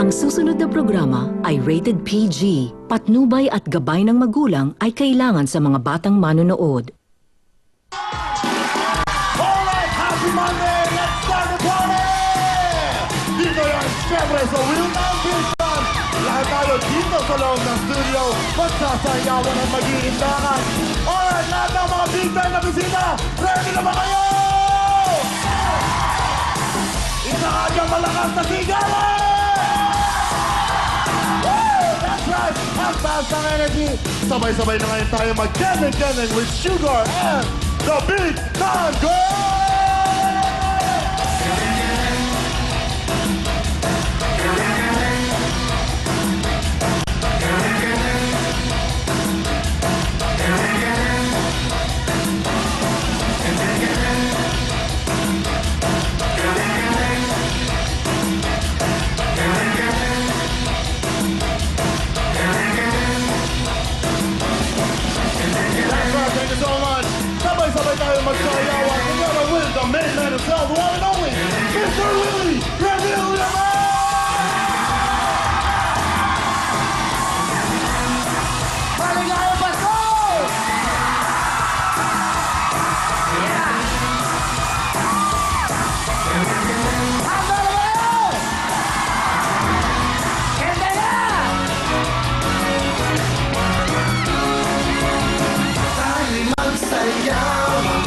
Ang susunod na programa ay rated PG. Patnubay at gabay ng magulang ay kailangan sa mga batang manonood. Alright, happy Monday! Let's start the party! Dito yan, siyempre sa Real Time Vision. Lahat tayo dito sa loob ng studio, magsasayawan at mag-iindangan. Alright, lahat ng mga big time na bisita, ready na ba kayo? Isa kanyang malakas na sigawan! That's right! Ang taas ng energy! Sabay-sabay na ngayon tayo mag-keneng-keneng with Sugar and the Big Time Girl! Thank you so much. Sabay-sabay tayo magsayawan together with the main man himself, the one and only, Mr. Willie Revilla! Maligayang Pasko! Handa na kayo! Kenda na! Magsayawan,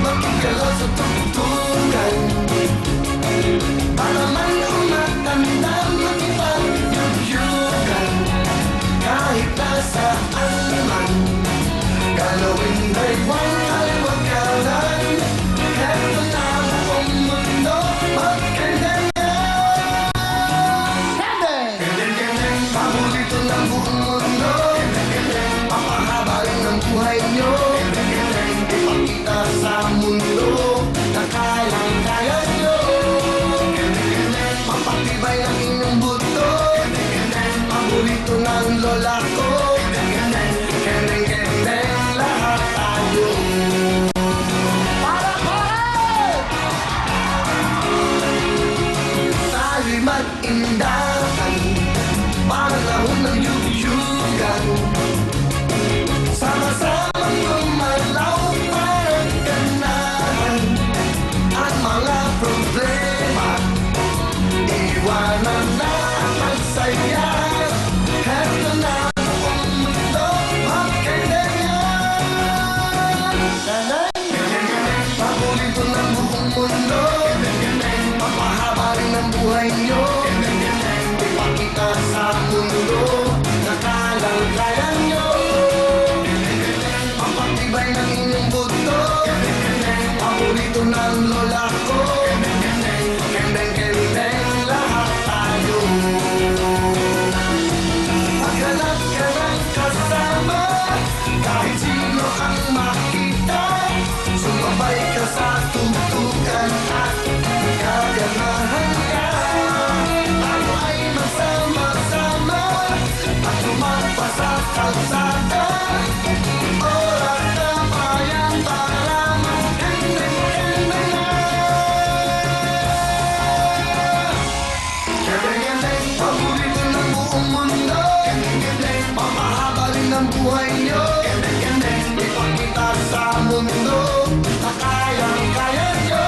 makikalaw sa tugtugan, para man umatanda, makipagyugyugan, kahit nasaan man, galawin ay walang wagalan. Heto na buong mundo, magkandayan. Kendeng, paborito ng buong mundo, papahaba rin ng buhay nyo. Ipakita sa mundo na kayang-kaya nyo. Mapagtibay ang inyong buto, paborito ng lola ko. Kendeng, lahat tayo. Para! Tayo'y mag-indahan, panahon ng yugyugan. Sama-samang gumalaw para ganahan ang mga problema. Iwanan na ang magsaya. Heto na buong mundo, magkandayan. Kendeng, paborito ng buong mundo, papahaba rin ang buhay nyo. Ipakita sa mundo na kayang-kaya nyo. Mapagtibay ng inyong buto, paborito ng lola ko. Kendeng, lahat tayo. Maghanap ka ng kasama, kahit sino ang makita. Sumabay ka sa tugtugan at kaganahan ka. Tayo ay magsama-sama at tumapa sa kalsada. Oras na bayan para magkendeng-kendeng na. Kendeng, paborito ng buong mundo. Pamahaba rin ang buhay nyo. Ipakita sa mundo na kayang-kaya nyo.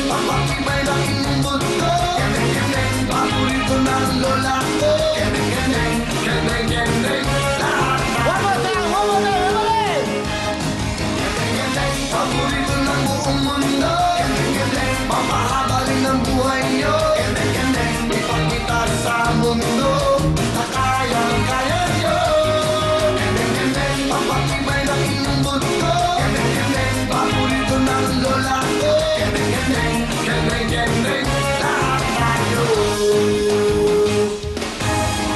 Papakibay ng inyong buto, paborito ng lola ko. Kendeng, lahat One more time, everybody! paborito ng buong mundo. Pamahaba rin ang buhay nyo. Ipakita sa mundo na kayang-kaya nyo. Papakibay ng inyong buto, paborito ng lola ko. Kendeng, lahat tayo.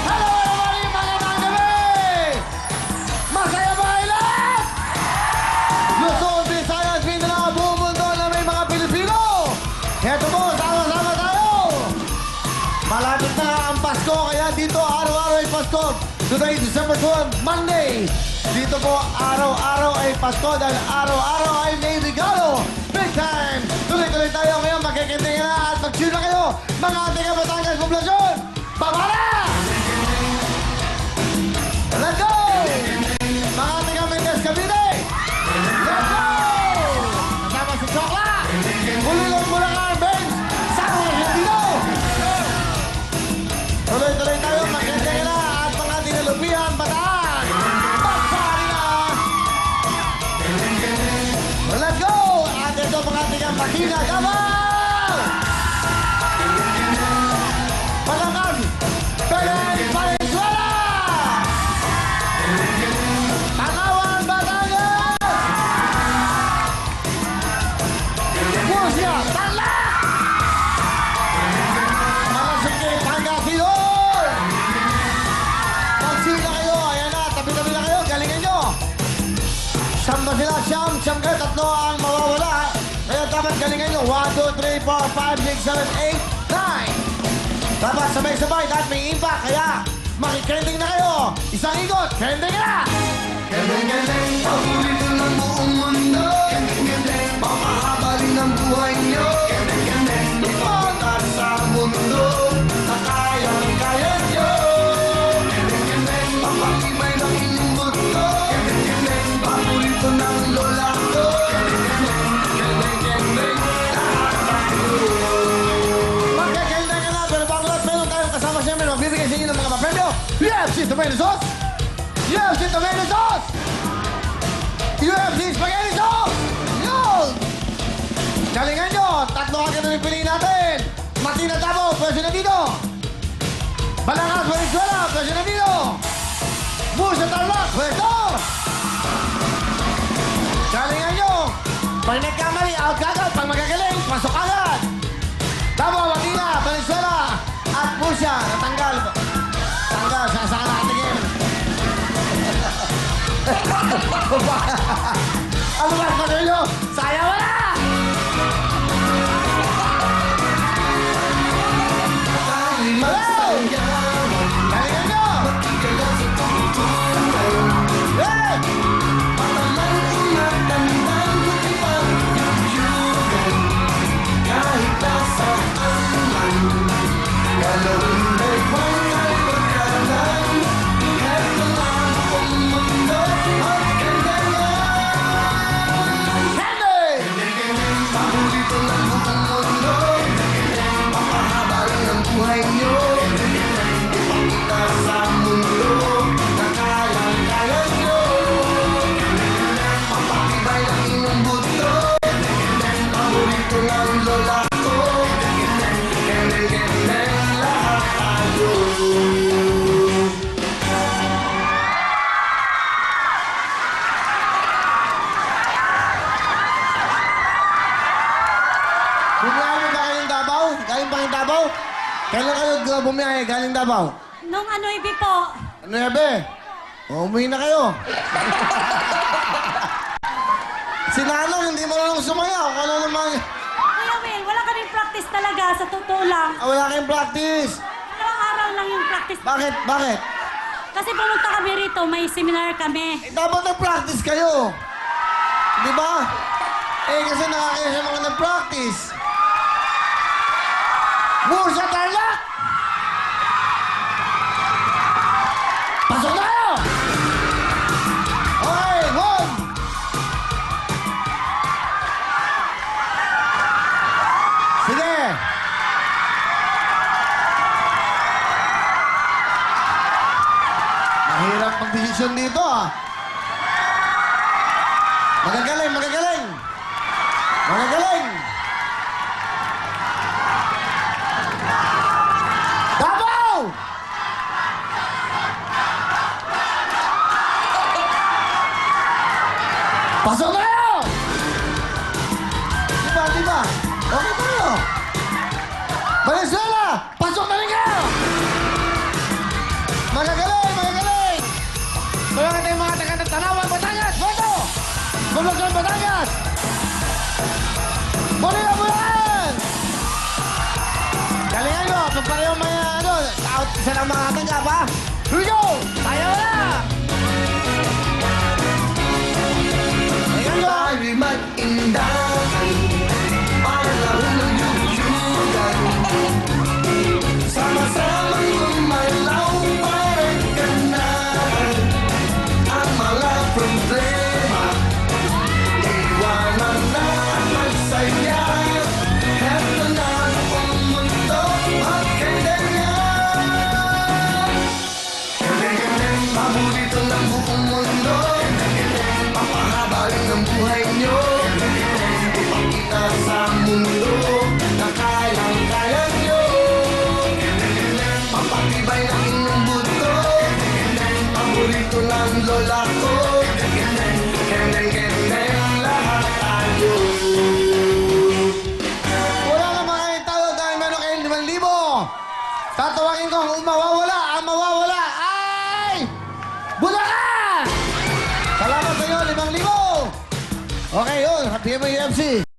Hello everybody! Magandang gabi! Masaya ba lahat? Luzon, Visayas, Mindanao, buong mundo na may mga Pilipino! Heto po, sama-sama tayo! Malapit na ang Pasko, kaya dito araw-araw ay Pasko. Today, December 12, Monday. Dito po, araw-araw ay Pasko dahil araw-araw ay may regalo. Big time! Tuloy-tuloy tayo ngayon, magkikinding na at mag-chill na kayo, mga ating kabataan tatlo ang mawawala. Kaya dapat galingan nyo. 1, 2, 3, 4, 5, 6, 7, 8, 9. Dapat sabay-sabay dahil may impact. Kaya makikending na kayo. Isang ikot, kending na! Galing-galing, paborito ng buong mundo. Galing-galing, papahaba rin ang buhay nyo. Galing-galing, ipakita sa mundo na kayang-kaya nyo. Galing-galing, papakibay ng inyong buto. Galing-galing, paborito ng lola ko. Galing-galing, lahat tayo. Magkakending ka na, pero bago lahat meron tayong kasama siyempre magbibigay sa inyo ng mga papremyo. UFC Tomato Sauce! UFC Tomato Sauce! UFC Spaghetti Sauce! Yun! Galingan nyo! Tatlo agad na piliin natin! Martina Tabo, pwede na dito! Balangas, Valenzuela, pwede na dito! Musa Tarlac, pwede! Galingan nyo! Pag nagkamali, out kagad. Pag magagaling, pasok agad! Tabo, Martina, Valenzuela, at Musa, natanggal. Tanggal, saan nakatingin? Ano ba sa nyo? Sayang wala! Hello! Galingan nyo! Hey! Henry! Paborito ng buong mundo. Papahaba rin ang buhay nyo. Ipakita sa mundo na kayang-kaya nyo. Papakibay ang inyong buto. Paborito ng lola ko. Galing-galing lahat tayo. Bumiyahe mo ba kayong Davao? Galing ba kayong Davao? Kailan kayo bumiyahe? Galing Davao? Nung ano, Ibi po, Ano yabe? Umuwi na kayo. Si Nanang, hindi marunong sumayaw. Ano naman? Kuya Will, wala kaming practice talaga, sa totoo lang. Wala kayong practice. Dalawang araw lang yung practice. Bakit? Bakit? Kasi pumunta kami rito, may seminar kami. Dapat nag-practice kayo. Di ba? Kasi nakakaya sa mga nag-practice. Musa Tarlac! Pasok na kayo! Okay, one! Sige! Mahirap mag-desisyon dito, ah. Magagaling, magagaling! Magagaling! Davao! Pasok na kayo! Diba? Okay tayo. Valenzuela! Pasok na rin kayo! Magagaling, magagaling! Wala ka tayong mga taga-Tanawan, Batangas! Boto! Bulacan, Batangas! Bonilla, Bulacan! Galingan nyo! Pag pareho may out, isa lang mga tanggap, ha? Here we go! Tayo na! Galingan nyo! Tayo'y mag-indahan para ng yugyugan. Sama-samang lumalaw para ganahan ang mga problema. Iwanan na ang magsaya. Heto na ang mundo magkailangan. Galing-galing, paborito ng buong mundo. Papahaba rin ang buhay nyo. Ipakita sa mundo na kayang-kaya nyo. mo yung MC.